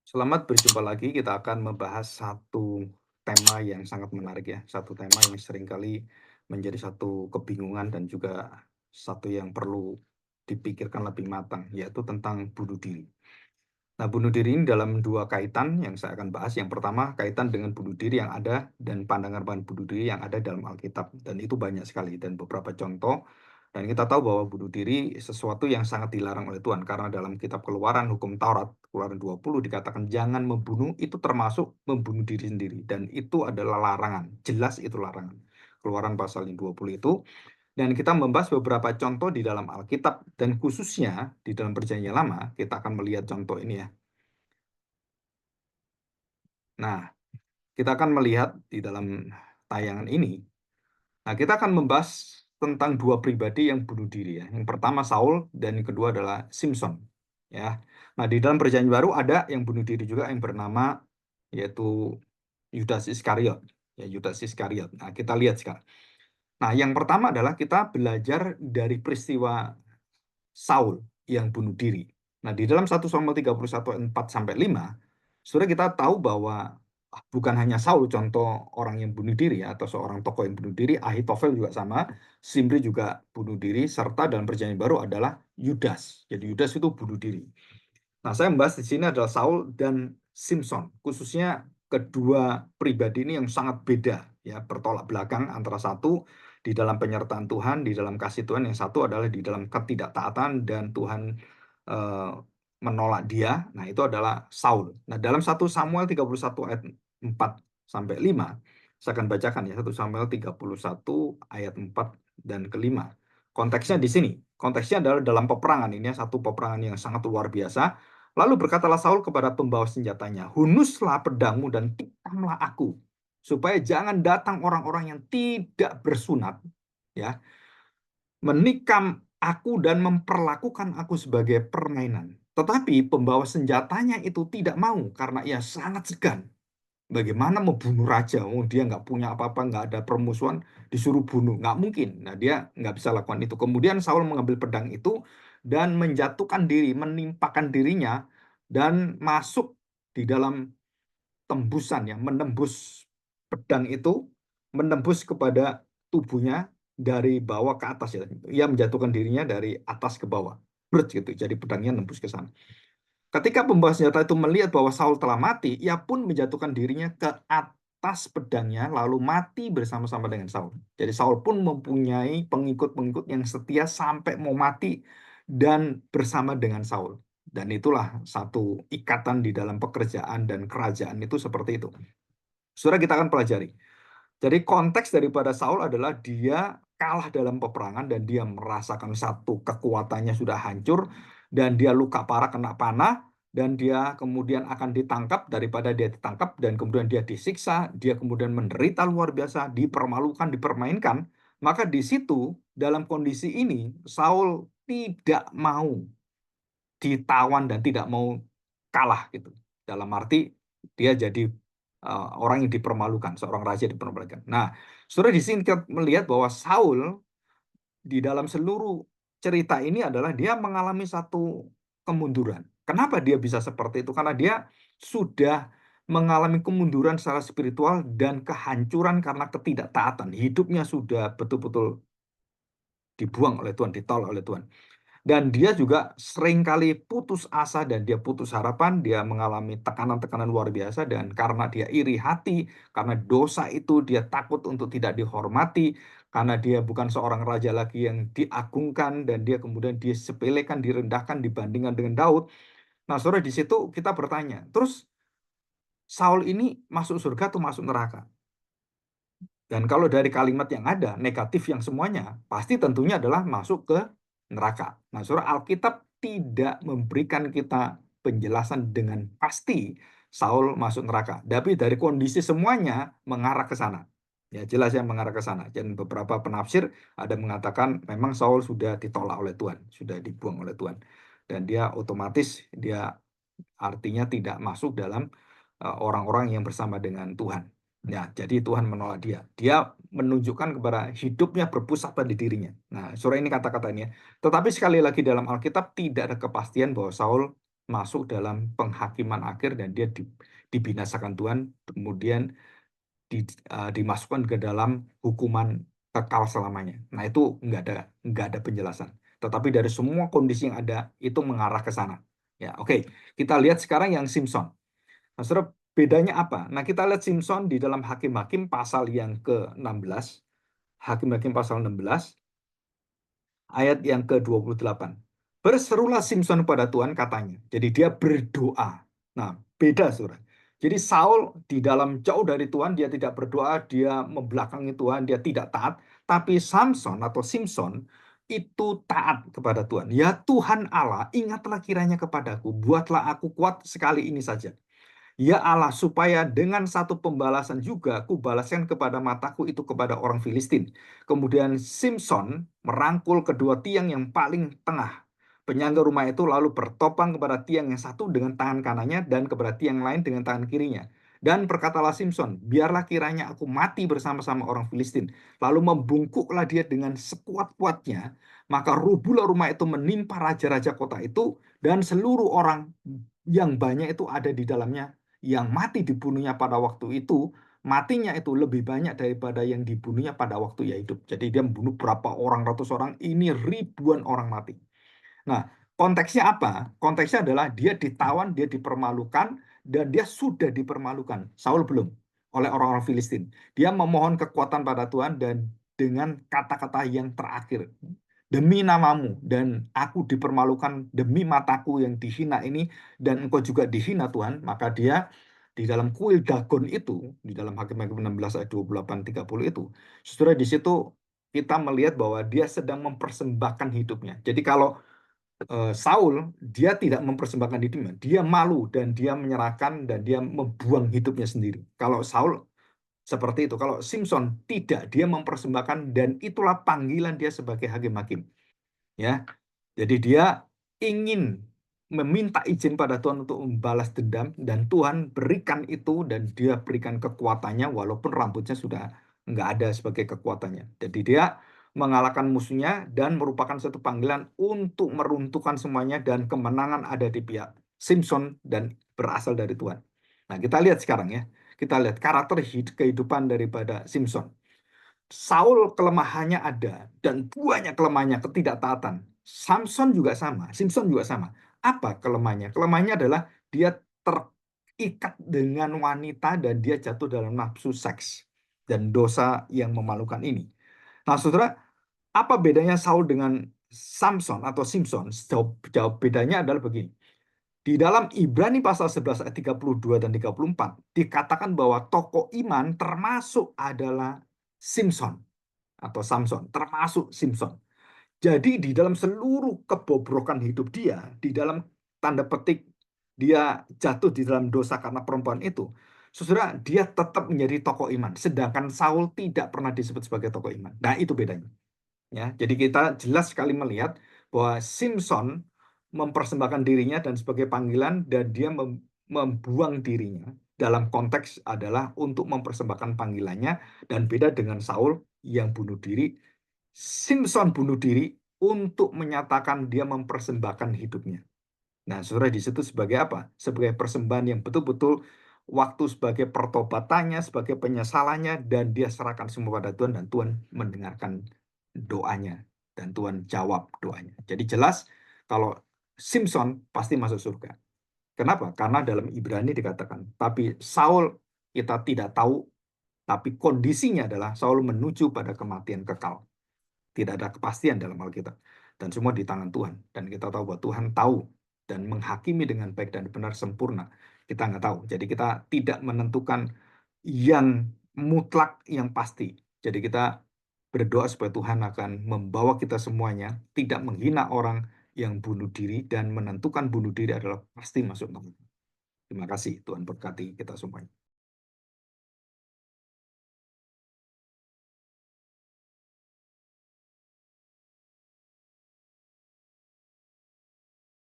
Selamat berjumpa lagi. Kita akan membahas satu tema yang sangat menarik ya. Satu tema yang seringkali menjadi satu kebingungan dan juga satu yang perlu dipikirkan lebih matang, yaitu tentang bunuh diri. Nah, bunuh diri ini dalam dua kaitan yang saya akan bahas. Yang pertama, kaitan dengan bunuh diri yang ada dan pandangan bunuh diri yang ada dalam Alkitab. Dan itu banyak sekali dan beberapa contoh. Dan kita tahu bahwa bunuh diri sesuatu yang sangat dilarang oleh Tuhan. Karena dalam kitab Keluaran, hukum Taurat, Keluaran 20 dikatakan jangan membunuh, itu termasuk membunuh diri sendiri. Dan itu adalah larangan. Jelas itu larangan. Keluaran pasal 20 itu. Dan kita membahas beberapa contoh di dalam Alkitab dan khususnya di dalam Perjanjian Lama, kita akan melihat contoh ini ya. Nah, kita akan melihat di dalam tayangan ini. Nah, kita akan membahas tentang dua pribadi yang bunuh diri ya. Yang pertama Saul dan yang kedua adalah Simpson. Ya. Nah, di dalam Perjanjian Baru ada yang bunuh diri juga yang bernama yaitu Yudas Iskariot. Ya, Yudas Iskariot. Nah, kita lihat sekarang. Nah, yang pertama adalah kita belajar dari peristiwa Saul yang bunuh diri. Nah, di dalam 1 Samuel 31 ayat 4 sampai 5, Saudara kita tahu bahwa bukan hanya Saul contoh orang yang bunuh diri ya, atau seorang tokoh yang bunuh diri, Ahitofel juga sama, Simri juga bunuh diri, serta dalam Perjanjian Baru adalah Yudas. Jadi Yudas itu bunuh diri. Nah, saya membahas di sini adalah Saul dan Simpson, khususnya kedua pribadi ini yang sangat beda, ya, bertolak belakang antara satu di dalam penyertaan Tuhan, di dalam kasih Tuhan, yang satu adalah di dalam ketidaktaatan dan Tuhan eh, menolak dia. Nah, itu adalah Saul. Nah, dalam 1 Samuel 31 ayat 4 sampai 5, saya akan bacakan ya, 1 Samuel 31 ayat 4 dan ke-5. Konteksnya di sini. Konteksnya adalah dalam peperangan ini, satu peperangan yang sangat luar biasa. Lalu berkatalah Saul kepada pembawa senjatanya, "Hunuslah pedangmu dan tikamlah aku, supaya jangan datang orang-orang yang tidak bersunat, ya, menikam aku dan memperlakukan aku sebagai permainan." Tetapi pembawa senjatanya itu tidak mau karena ia sangat segan. Bagaimana membunuh raja? Oh, dia nggak punya apa-apa, nggak ada permusuhan, disuruh bunuh. Nggak mungkin. Nah, dia nggak bisa lakukan itu. Kemudian Saul mengambil pedang itu dan menjatuhkan diri, menimpakan dirinya, dan masuk di dalam tembusan, ya, menembus pedang itu, menembus kepada tubuhnya dari bawah ke atas. Ya. Ia menjatuhkan dirinya dari atas ke bawah. Brut gitu. Jadi pedangnya nembus ke sana. Ketika pembawa senjata itu melihat bahwa Saul telah mati, ia pun menjatuhkan dirinya ke atas pedangnya, lalu mati bersama-sama dengan Saul. Jadi Saul pun mempunyai pengikut-pengikut yang setia sampai mau mati dan bersama dengan Saul. Dan itulah satu ikatan di dalam pekerjaan dan kerajaan itu seperti itu. Saudara, kita akan pelajari. Jadi konteks daripada Saul adalah dia kalah dalam peperangan dan dia merasakan satu kekuatannya sudah hancur dan dia luka parah kena panah dan dia kemudian akan ditangkap. Daripada dia ditangkap dan kemudian dia disiksa, dia kemudian menderita luar biasa, dipermalukan, dipermainkan. Maka di situ dalam kondisi ini Saul tidak mau ditawan dan tidak mau kalah gitu. Dalam arti dia jadi orang yang dipermalukan, seorang raja dipermalukan. Nah, saudara, di sini kita melihat bahwa Saul di dalam seluruh cerita ini adalah dia mengalami satu kemunduran. Kenapa dia bisa seperti itu? Karena dia sudah mengalami kemunduran secara spiritual dan kehancuran karena ketidaktaatan. Hidupnya sudah betul-betul dibuang oleh Tuhan, ditolak oleh Tuhan. Dan dia juga seringkali putus asa dan dia putus harapan, dia mengalami tekanan-tekanan luar biasa dan karena dia iri hati, karena dosa itu dia takut untuk tidak dihormati, karena dia bukan seorang raja lagi yang diagungkan dan dia kemudian disepelekan, direndahkan dibandingkan dengan Daud. Nah, saudara, di situ kita bertanya, terus Saul ini masuk surga atau masuk neraka? Dan kalau dari kalimat yang ada, negatif yang semuanya, pasti tentunya adalah masuk ke neraka. Nah, saudara, Alkitab tidak memberikan kita penjelasan dengan pasti Saul masuk neraka. Tapi dari kondisi semuanya mengarah ke sana. Ya, jelas yang mengarah ke sana. Dan beberapa penafsir ada mengatakan memang Saul sudah ditolak oleh Tuhan, sudah dibuang oleh Tuhan. Dan dia otomatis, dia artinya tidak masuk dalam orang-orang yang bersama dengan Tuhan. Ya, jadi Tuhan menolak dia. Dia menunjukkan kepada hidupnya berpusat pada dirinya. Nah, saudara, ini kata-katanya. Tetapi sekali lagi dalam Alkitab tidak ada kepastian bahwa Saul masuk dalam penghakiman akhir dan dia dibinasakan Tuhan, kemudian dimasukkan ke dalam hukuman kekal selamanya. Nah, itu nggak ada penjelasan. Tetapi dari semua kondisi yang ada itu mengarah ke sana. Ya, oke. Kita lihat sekarang yang Simpson. Nah, saudara, bedanya apa? Nah, kita lihat Simpson di dalam Hakim-Hakim pasal yang ke-16. Hakim-Hakim pasal 16 ayat yang ke-28. Berserulah Simpson pada Tuhan katanya. Jadi dia berdoa. Nah, beda saudara. Jadi Saul di dalam jauh dari Tuhan, dia tidak berdoa, dia membelakangi Tuhan, dia tidak taat. Tapi Samson atau Simpson itu taat kepada Tuhan. Ya Tuhan Allah, ingatlah kiranya kepadaku, buatlah aku kuat sekali ini saja. Ya Allah, supaya dengan satu pembalasan juga kubalaskan kepada mataku itu kepada orang Filistin. Kemudian Simpson merangkul kedua tiang yang paling tengah. Penyangga rumah itu lalu bertopang kepada tiang yang satu dengan tangan kanannya dan kepada tiang lain dengan tangan kirinya. Dan berkatalah Simpson, biarlah kiranya aku mati bersama-sama orang Filistin. Lalu membungkuklah dia dengan sekuat-kuatnya, maka rubuhlah rumah itu menimpa raja-raja kota itu, dan seluruh orang yang banyak itu ada di dalamnya yang mati dibunuhnya pada waktu itu, matinya itu lebih banyak daripada yang dibunuhnya pada waktu ia hidup. Jadi dia membunuh berapa orang, ratus orang, ini ribuan orang mati. Nah, konteksnya apa? Konteksnya adalah dia ditawan, dia dipermalukan, dan dia sudah dipermalukan. Saul belum, oleh orang-orang Filistin. Dia memohon kekuatan pada Tuhan dan dengan kata-kata yang terakhir. Demi namamu, dan aku dipermalukan demi mataku yang dihina ini, dan engkau juga dihina Tuhan, maka dia di dalam kuil Dagon itu, di dalam Hakim-Hakim 16 ayat 28-30 itu, saudara, di situ kita melihat bahwa dia sedang mempersembahkan hidupnya. Jadi kalau Saul, dia tidak mempersembahkan hidupnya, dia malu dan dia menyerahkan dan dia membuang hidupnya sendiri. Kalau Saul seperti itu, kalau Simpson tidak, dia mempersembahkan dan itulah panggilan dia sebagai hakim-hakim. Ya, jadi dia ingin meminta izin pada Tuhan untuk membalas dendam dan Tuhan berikan itu dan dia berikan kekuatannya walaupun rambutnya sudah nggak ada sebagai kekuatannya. Jadi dia mengalahkan musuhnya dan merupakan satu panggilan untuk meruntuhkan semuanya dan kemenangan ada di pihak Simpson dan berasal dari Tuhan. Nah, kita lihat sekarang ya. Kita lihat karakter kehidupan daripada Simpson. Saul kelemahannya ada dan banyak kelemahannya, ketidaktaatan. Samson juga sama, Simpson juga sama. Apa kelemahannya? Kelemahannya adalah dia terikat dengan wanita dan dia jatuh dalam nafsu seks dan dosa yang memalukan ini. Nah, saudara, apa bedanya Saul dengan Samson atau Simpson? Jauh bedanya adalah begini. Di dalam Ibrani pasal 11 ayat 32 dan 34 dikatakan bahwa tokoh iman termasuk adalah Simpson atau Samson, termasuk Simpson. Jadi di dalam seluruh kebobrokan hidup dia, di dalam tanda petik dia jatuh di dalam dosa karena perempuan itu, saudara, dia tetap menjadi tokoh iman. Sedangkan Saul tidak pernah disebut sebagai tokoh iman. Nah, itu bedanya. Ya, jadi kita jelas sekali melihat bahwa Simpson mempersembahkan dirinya dan sebagai panggilan dan dia membuang dirinya dalam konteks adalah untuk mempersembahkan panggilannya dan beda dengan Saul yang bunuh diri. Simpson bunuh diri untuk menyatakan dia mempersembahkan hidupnya. Nah, saudara, di situ sebagai apa? Sebagai persembahan yang betul-betul waktu sebagai pertobatannya, sebagai penyesalannya, dan dia serahkan semua pada Tuhan dan Tuhan mendengarkan doanya dan Tuhan jawab doanya. Jadi jelas kalau Simpson pasti masuk surga. Kenapa? Karena dalam Ibrani dikatakan, tapi Saul kita tidak tahu, tapi kondisinya adalah Saul menuju pada kematian kekal. Tidak ada kepastian dalam Alkitab. Dan semua di tangan Tuhan. Dan kita tahu bahwa Tuhan tahu dan menghakimi dengan baik dan benar sempurna. Kita nggak tahu. Jadi kita tidak menentukan yang mutlak, yang pasti. Jadi kita berdoa supaya Tuhan akan membawa kita semuanya, tidak menghina orang yang bunuh diri, dan menentukan bunuh diri adalah pasti masuk neraka. Terima kasih, Tuhan berkati kita semuanya.